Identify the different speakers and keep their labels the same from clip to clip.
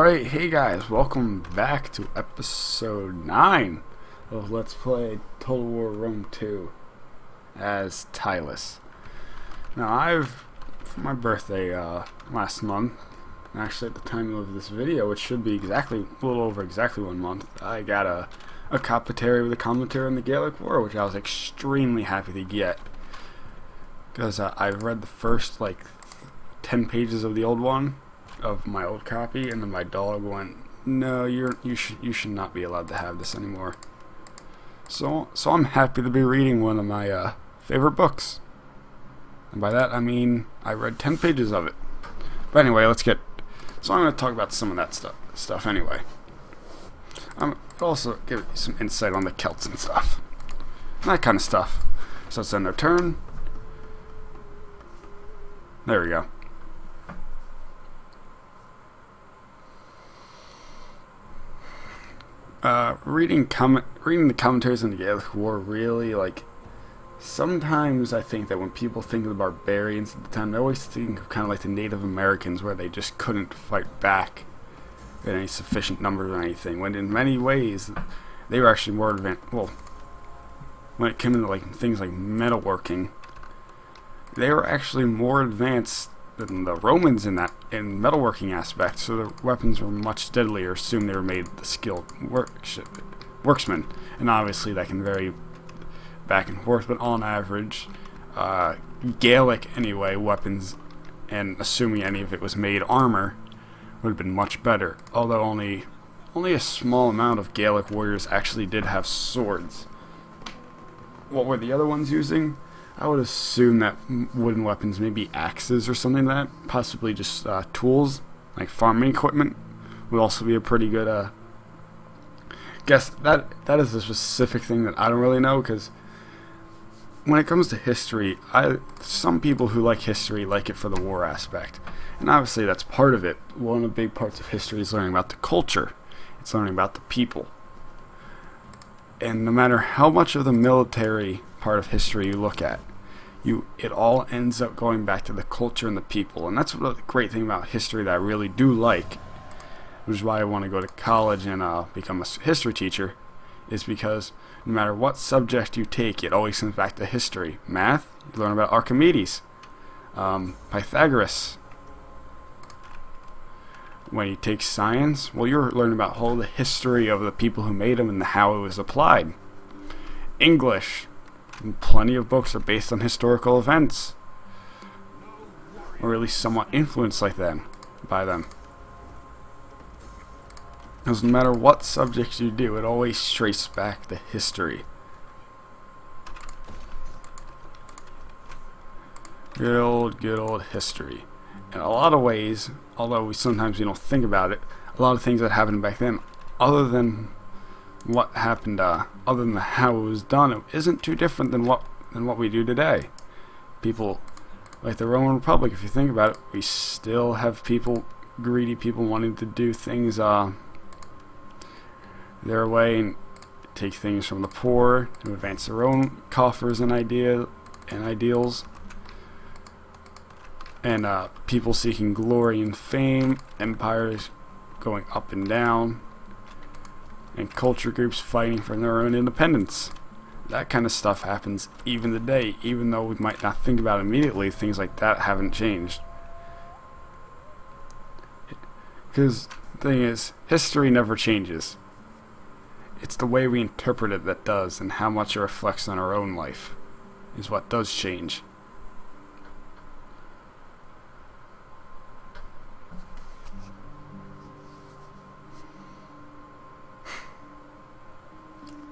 Speaker 1: Alright, hey guys, welcome back to episode 9 of Let's Play Total War Rome 2 as Tylis. Now, for my birthday last month, actually at the time of this video, which should be a little over exactly 1 month, I got a commentary with a commentary on the Gallic War, which I was extremely happy to get. Because I've read the first, 10 pages of the old one, of my old copy, and then my dog went, "No, you should not be allowed to have this anymore." So I'm happy to be reading one of my favorite books, and by that I mean I read 10 pages of it. But anyway, so I'm going to talk about some of that stuff anyway. I'll also give you some insight on the Celts and stuff, and that kind of stuff. So let's end our turn. There we go. Reading the commentaries on the Gallic War really, sometimes I think that when people think of the barbarians at the time, they always think of kind of like the Native Americans, where they just couldn't fight back in any sufficient numbers or anything, when in many ways they were actually more advanced. Well, when it came into things like metalworking, they were actually more advanced than the Romans in metalworking aspect, so their weapons were much deadlier. Assume they were made the skilled worksmen, and obviously that can vary back and forth, but on average, Gallic anyway, weapons, and assuming any of it was made armor, would have been much better. Although only a small amount of Gallic warriors actually did have swords. What were the other ones using? I would assume that wooden weapons, maybe axes or something like that, possibly just tools, like farming equipment, would also be a pretty good guess. That is a specific thing that I don't really know, because when it comes to history, some people who like history like it for the war aspect, and obviously that's part of it. One of the big parts of history is learning about the culture. It's learning about the people. And no matter how much of the military part of history you look at, it all ends up going back to the culture and the people. And that's what the great thing about history that I really do like, which is why I want to go to college and become a history teacher, is because no matter what subject you take, it always comes back to history. Math, you learn about Archimedes, Pythagoras. When you take science, well, you're learning about the history of the people who made them and how it was applied. English, plenty of books are based on historical events, or at least somewhat influenced by them. Because no matter what subjects you do, it always traces back to history. Good old history. In a lot of ways, although we don't think about it, a lot of things that happened back then, other than what happened, other than how it was done, it isn't too different than what we do today. People like the Roman Republic, if you think about it, we still have greedy people wanting to do things their way and take things from the poor to advance their own coffers and ideals. And people seeking glory and fame, empires going up and down, and culture groups fighting for their own independence. That kind of stuff happens even today, even though we might not think about it immediately. Things like that haven't changed. Because the thing is, history never changes. It's the way we interpret it that does, and how much it reflects on our own life is what does change.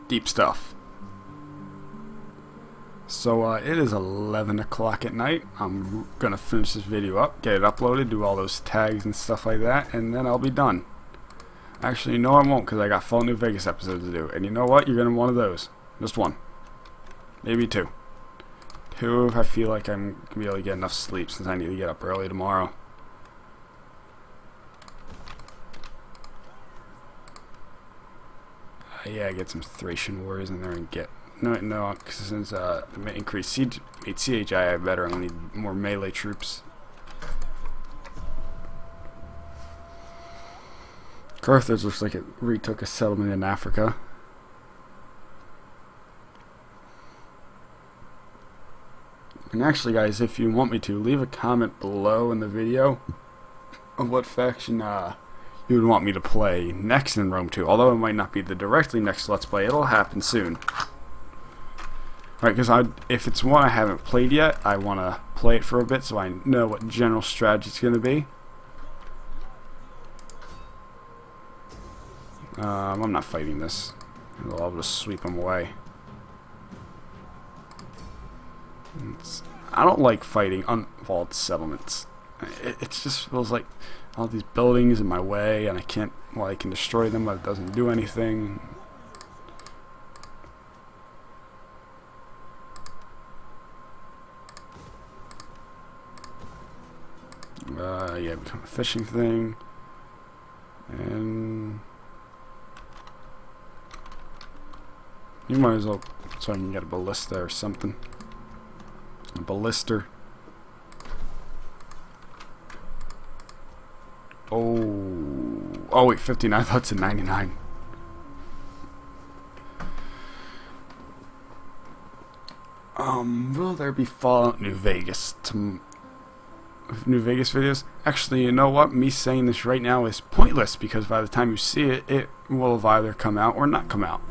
Speaker 1: Deep stuff. So it is 11 o'clock at night. I'm gonna finish this video up, get it uploaded, do all those tags and stuff like that, and then I'll be done. Actually, no, I won't, because I got full New Vegas episodes to do. And you know what? You're gonna want one of those. Just one, maybe two if I feel like I'm gonna be able to get enough sleep, since I need to get up early tomorrow. Yeah, get some Thracian warriors in there and get no, because since the increased siege made CHI better, I'm gonna need more melee troops. Carthage looks like it retook a settlement in Africa. And actually, guys, if you want me to, leave a comment below in the video of what faction you would want me to play next in Rome 2. Although it might not be the directly next Let's Play, it'll happen soon. Alright, because if it's one I haven't played yet, I want to play it for a bit so I know what general strategy it's going to be. I'm not fighting this. I'll just sweep them away. I don't like fighting unwalled settlements. It just feels like all these buildings in my way, and I can't. Well, I can destroy them, but it doesn't do anything. Yeah, become a fishing thing, and you might as well, so I can get a ballista or something. A ballister. Oh wait, 59. I thought it's a 99. Will there be Fallout New Vegas New Vegas videos? Actually, you know what? Me saying this right now is pointless because by the time you see it, it will have either come out or not come out.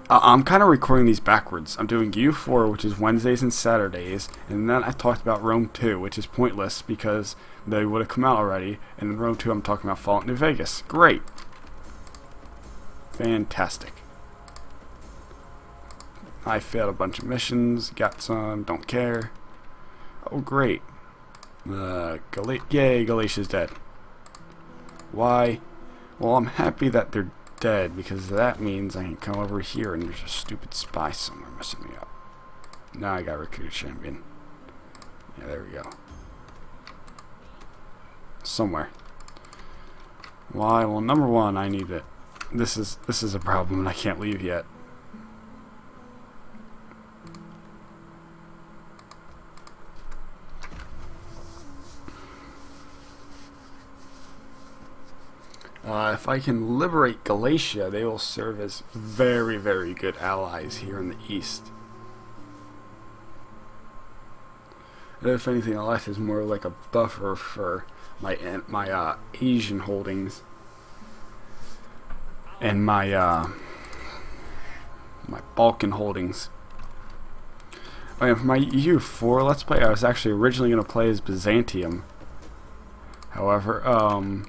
Speaker 1: I'm kind of recording these backwards. I'm doing U4, which is Wednesdays and Saturdays, and then I talked about Rome 2, which is pointless because they would have come out already, and in Rome 2 I'm talking about Fallout New Vegas. Great. Fantastic. I failed a bunch of missions, got some, don't care. Oh, great. Yay, Galatia's dead. Why? Well, I'm happy that they're dead because that means I can come over here and there's a stupid spy somewhere messing me up. Now I got recruited champion. Yeah, there we go. Somewhere. Why? Well, number one, I need it. This is a problem and I can't leave yet. If I can liberate Galatia, they will serve as very, very good allies here in the east. And if anything, I'll act as more like a buffer for my Asian holdings and my Balkan holdings. Oh, for my EU4 Let's Play, I was actually originally going to play as Byzantium. However,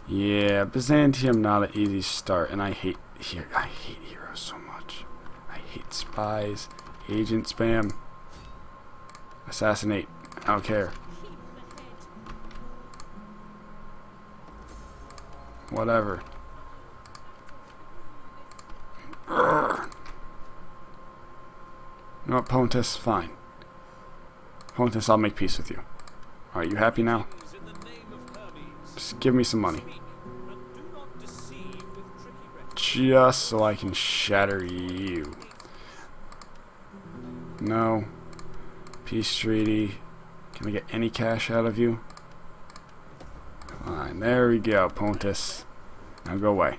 Speaker 1: yeah, Byzantium not an easy start, and I hate heroes so much. I hate spies, agent spam, assassinate. I don't care. Whatever. Urgh. You know what, Pontus? Fine. Pontus, I'll make peace with you. Alright, you happy now? Just give me some money. Just so I can shatter you. No. Peace treaty. Can I get any cash out of you? Fine, there we go, Pontus. Now go away.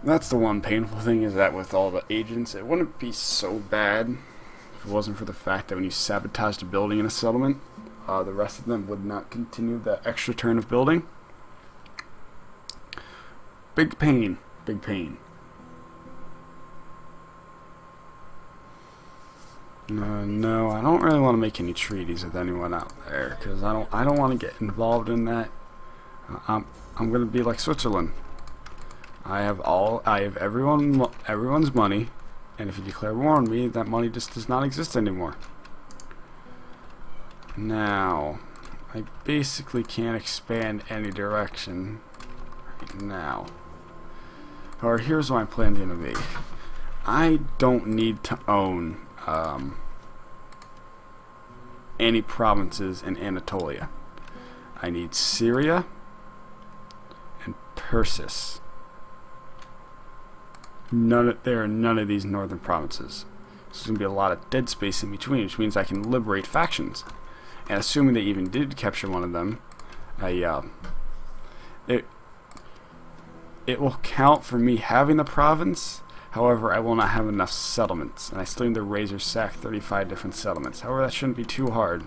Speaker 1: That's the one painful thing, is that with all the agents, it wouldn't be so bad if it wasn't for the fact that when you sabotage a building in a settlement, the rest of them would not continue that extra turn of building. Big pain. Big pain. No, I don't really want to make any treaties with anyone out there because I don't want to get involved in that. I'm gonna be like Switzerland. I have everyone's money, and if you declare war on me, that money just does not exist anymore. Now, I basically can't expand any direction right now. Or here's what my plan's gonna be. I don't need to own any provinces in Anatolia. I need Syria and Persis. There are none of these northern provinces. There's gonna be a lot of dead space in between, which means I can liberate factions. And assuming they even did capture one of them, it will count for me having the province. However, I will not have enough settlements, and I still need to razor sack 35 different settlements. However, that shouldn't be too hard,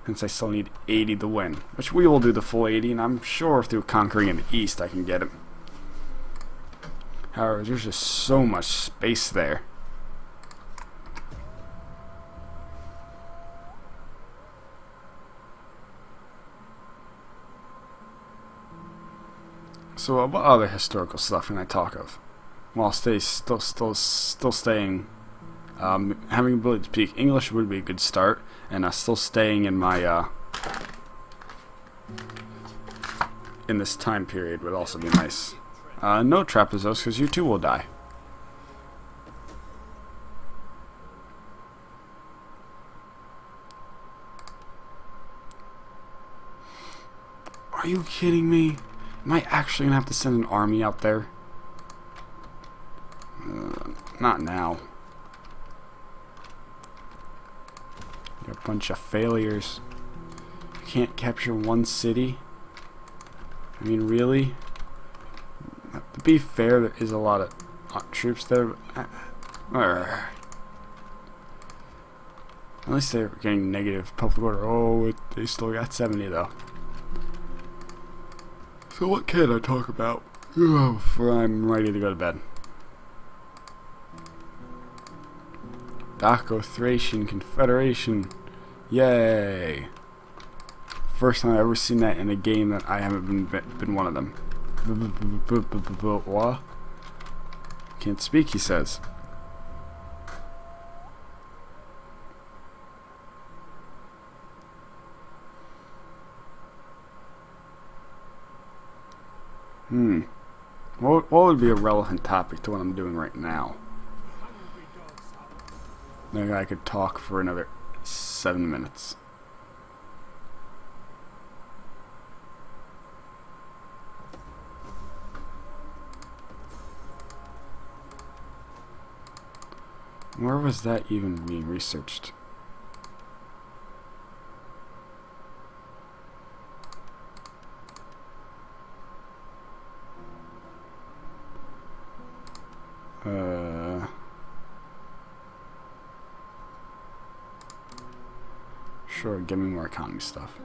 Speaker 1: since I still need 80 to win, which we will do the full 80, and I'm sure through conquering in the east I can get it. However, there's just so much space there. So what other historical stuff can I talk of? While still staying, having the ability to speak English would be a good start, and still staying in my in this time period would also be nice. No trapezoes, because you too will die. Are you kidding me? Am I actually gonna have to send an army out there? Not now. You're a bunch of failures. You can't capture one city? I mean, really? To be fair, there is a lot of troops there. At least they're getting negative public order. Oh, they still got 70 though. So what can I talk about before I'm ready to go to bed? Daco-Thracian Confederation. Yay! First time I've ever seen that in a game that I haven't been one of them. What? Can't speak, he says. What would be a relevant topic to what I'm doing right now? Maybe I could talk for another 7 minutes. Where was that even being researched? Sure, give me more economy stuff.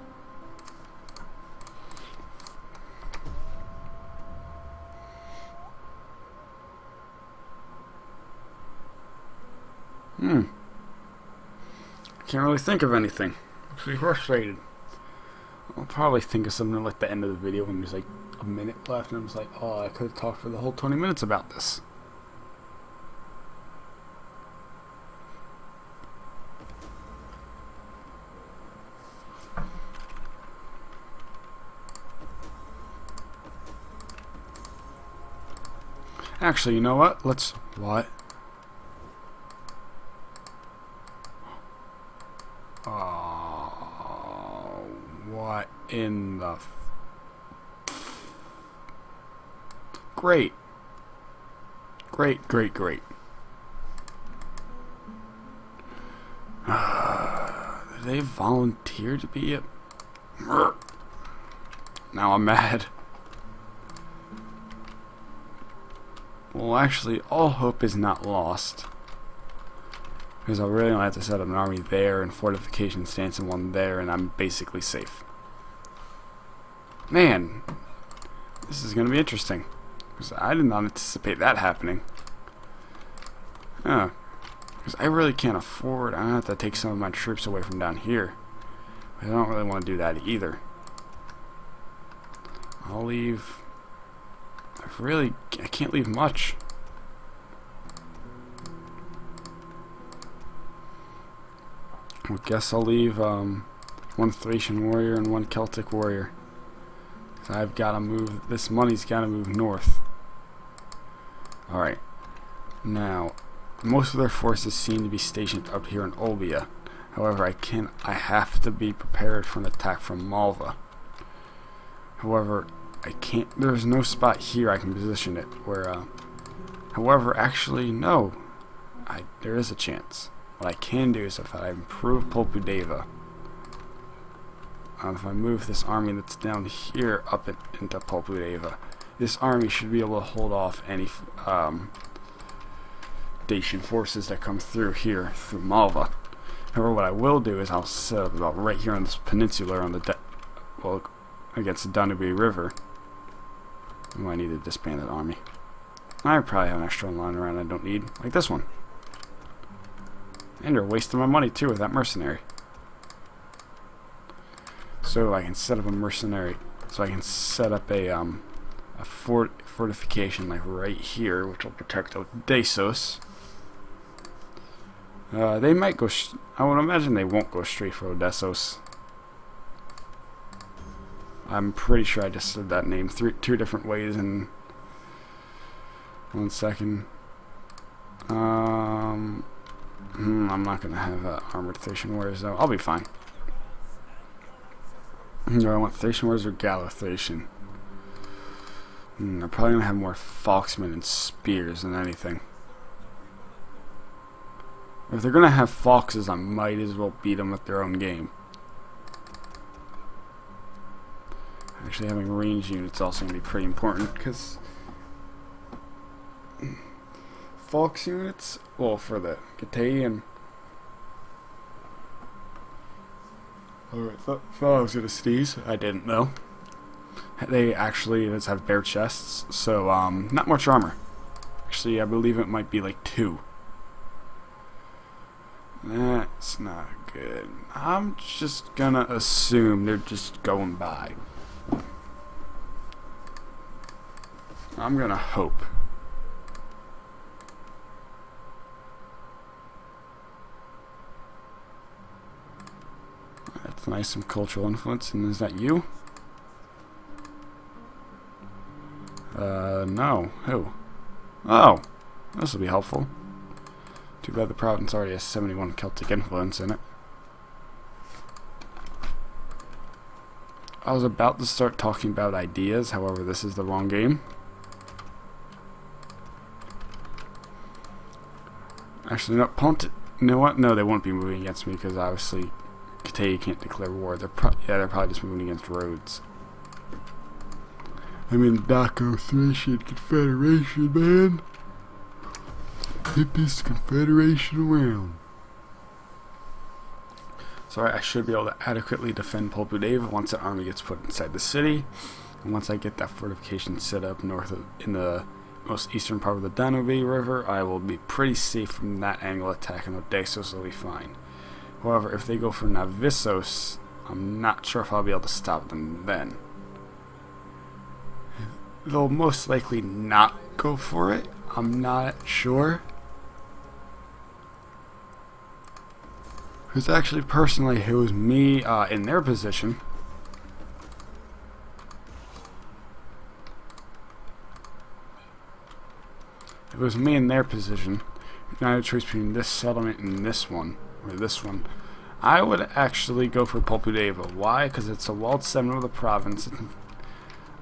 Speaker 1: Can't really think of anything. Actually frustrated. I'll probably think of something like the end of the video when there's like a minute left and I'm just like, oh, I could have talked for the whole 20 minutes about this. Actually, you know what? What? Oh, what in the... Great. Great. They volunteered to be a... Now I'm mad. Well, actually, all hope is not lost. Because I really don't have to set up an army there and fortification stance and one there, and I'm basically safe. Man, this is going to be interesting. Because I did not anticipate that happening. Because I really can't afford... I have to take some of my troops away from down here. I don't really want to do that either. I'll leave... I can't leave much. I guess I'll leave one Thracian warrior and one Celtic warrior. I've got to move. This money's got to move north. Alright. Now, most of their forces seem to be stationed up here in Olbia. However, I have to be prepared for an attack from Malva. However, I can't, there's no spot here I can position it where, however, actually, no, there is a chance. What I can do is if I improve Polpudeva, if I move this army that's down here up into Popudeva, this army should be able to hold off any Dacian forces that come through here through Malva. However, what I will do is I'll set up about right here on this peninsula on the against the Danube River. Oh, I need to disband that army. I probably have an extra one lying around I don't need, like this one. And you're wasting my money too with that mercenary. So I can set up a mercenary. So I can set up a fortification like right here, which will protect Odessos. They might go. I would imagine they won't go straight for Odessos. I'm pretty sure I just said that name two different ways in 1 second. I'm not gonna have armored Thracian warriors though. I'll be fine. Do I want Thracian warriors or Gallo-Thracian? They're probably gonna have more Foxmen and spears than anything. If they're gonna have foxes, I might as well beat them with their own game. Actually, having range units also gonna be pretty important because fox units, well, for the Getaean. Alright, thought I was gonna sneeze. I didn't know. They actually just have bare chests, so not much armor. Actually, I believe it might be like 2. That's not good. I'm just gonna assume they're just going by. I'm gonna hope. That's nice, some cultural influence. And is that you? No. Who? Oh, this will be helpful. Too bad the province already has 71 Celtic influence in it. I was about to start talking about ideas, however, this is the wrong game. Actually, no, you know what? No, they won't be moving against me because obviously Getae can't declare war. They're probably just moving against Rhodes. I'm in Daco-Thracian Confederation, man. Get this confederation around. Sorry, I should be able to adequately defend Popudeva once the army gets put inside the city. And once I get that fortification set up north of, in the most eastern part of the Danube River, I will be pretty safe from that angle attack, and Odessos will be fine. However, if they go for Navissos, I'm not sure if I'll be able to stop them then. They'll most likely not go for it. I'm not sure. Because actually, personally, it was me in their position. It was me in their position. Now I had a choice between this settlement and this one, or this one. I would actually go for Popudeva. Why? Because it's a walled settlement of the province.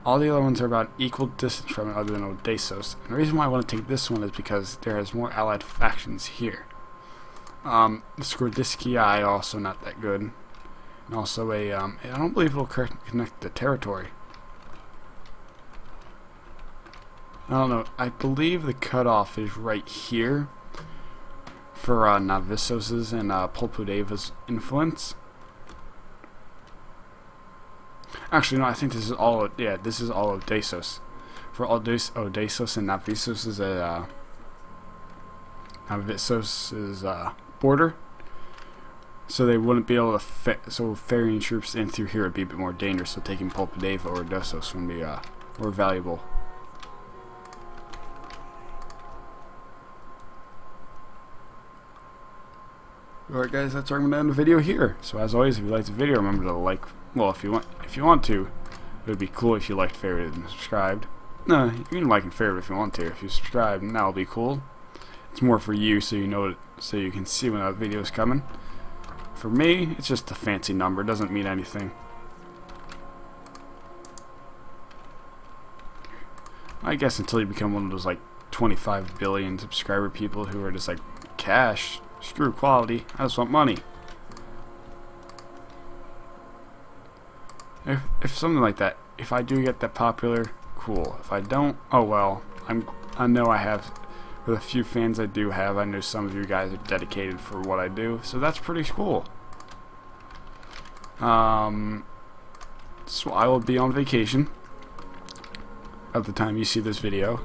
Speaker 1: All the other ones are about equal distance from it other than Odessos. And the reason why I want to take this one is because there has more allied factions here. The Skordiskai also not that good. And also I don't believe it'll connect the territory. I don't know. I believe the cutoff is right here for Navissos' and Popudeva's influence. Actually, no, I think this is all. Yeah, this is all Odessos. For Odessos and Navissos' border, so they wouldn't be able to. So ferrying troops in through here would be a bit more dangerous. So taking Popudeva or Odessos would be more valuable. Alright guys, that's where I'm going to end the video here. So as always, if you liked the video, remember to like, well, if you want to, it would be cool if you liked, favorited, and subscribed. No, you can like and favorite if you want to. If you subscribe, that'll be cool. It's more for you, so you know, so you can see when a video is coming. For me, it's just a fancy number. It doesn't mean anything. I guess until you become one of those like 25 billion subscriber people who are just like, cash. Screw quality, I just want money. if something like that, if I do get that popular, cool. If I don't, oh well. I know I have, with a few fans I do have, I know some of you guys are dedicated for what I do, so that's pretty cool. So I will be on vacation at the time you see this video,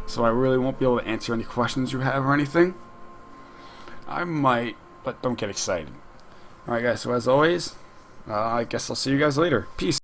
Speaker 1: so I really won't be able to answer any questions you have or anything. I might, but don't get excited. Alright guys, so as always, I guess I'll see you guys later. Peace.